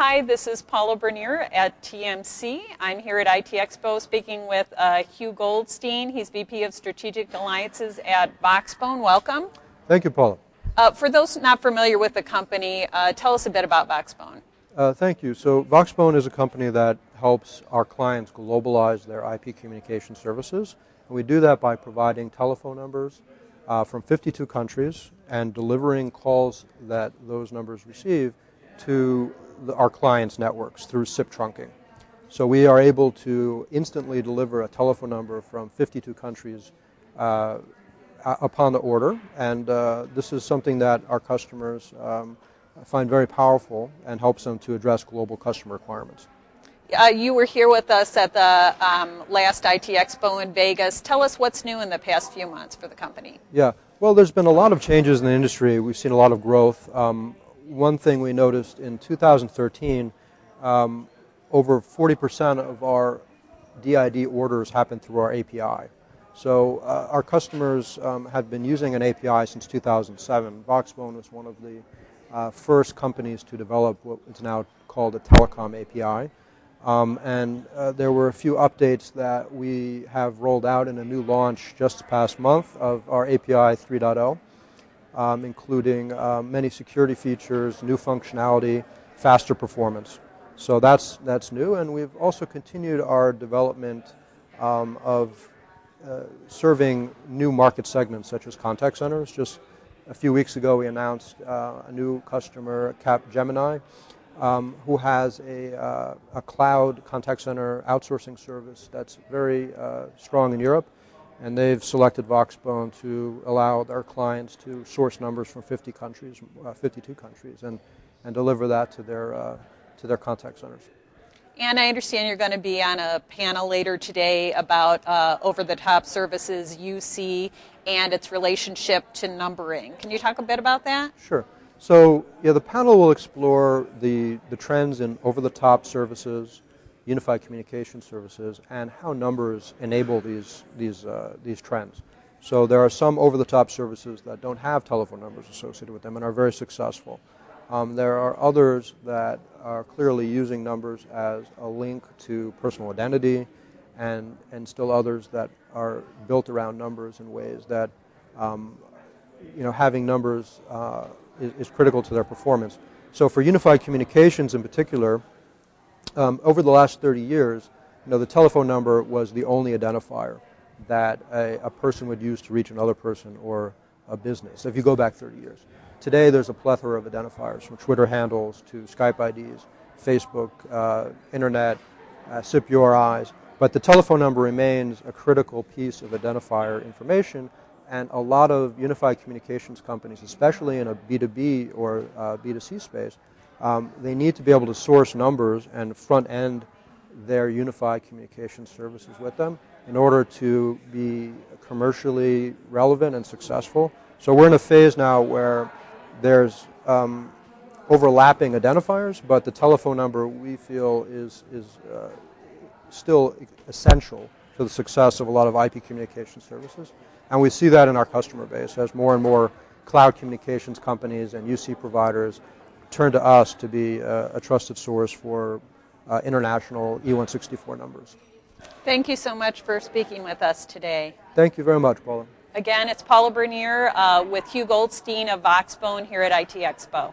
Hi, this is Paula Bernier at TMC. I'm here at ITEXPO speaking with Hugh Goldstein. He's VP of Strategic Alliances at Voxbone. Welcome. Thank you, Paula. For those not familiar with the company, tell us a bit about Voxbone. Thank you. So Voxbone is a company that helps our clients globalize their IP communication services. And we do that by providing telephone numbers from 52 countries and delivering calls that those numbers receive to our clients' networks through SIP trunking. So we are able to instantly deliver a telephone number from 52 countries upon the order, and this is something that our customers find very powerful and helps them to address global customer requirements. You were here with us at the last ITEXPO in Vegas. Tell us what's new in the past few months for the company. Yeah, well, there's been a lot of changes in the industry. We've seen a lot of growth. One thing we noticed in 2013, over 40% of our DID orders happened through our API. So our customers have been using an API since 2007. Voxbone was one of the first companies to develop what is now called a telecom API. There were a few updates that we have rolled out in a new launch just the past month of our API 3.0. Including many security features, new functionality, faster performance. So that's new, and we've also continued our development of serving new market segments such as contact centers. Just a few weeks ago we announced a new customer, Capgemini, who has a cloud contact center outsourcing service that's very strong in Europe. And they've selected Voxbone to allow their clients to source numbers from 52 countries, and deliver that to their contact centers. And I understand you're going to be on a panel later today about over-the-top services, UC, and its relationship to numbering. Can you talk a bit about that? Sure. So yeah, the panel will explore the trends in over-the-top services, unified communication services, and how numbers enable these trends. So there are some over-the-top services that don't have telephone numbers associated with them and are very successful. There are others that are clearly using numbers as a link to personal identity, and still others that are built around numbers in ways that having numbers is critical to their performance. So for unified communications in particular, over the last 30 years, the telephone number was the only identifier that a person would use to reach another person or a business, if you go back 30 years. Today, there's a plethora of identifiers, from Twitter handles to Skype IDs, Facebook, Internet, SIP URIs, but the telephone number remains a critical piece of identifier information, and a lot of unified communications companies, especially in a B2B or B2C space, they need to be able to source numbers and front-end their unified communication services with them in order to be commercially relevant and successful. So we're in a phase now where there's overlapping identifiers, but the telephone number we feel is still essential to the success of a lot of IP communication services. And we see that in our customer base as more and more cloud communications companies and UC providers turn to us to be a trusted source for international E164 numbers. Thank you so much for speaking with us today. Thank you very much, Paula. Again, it's Paula Bernier with Hugh Goldstein of Voxbone here at ITEXPO.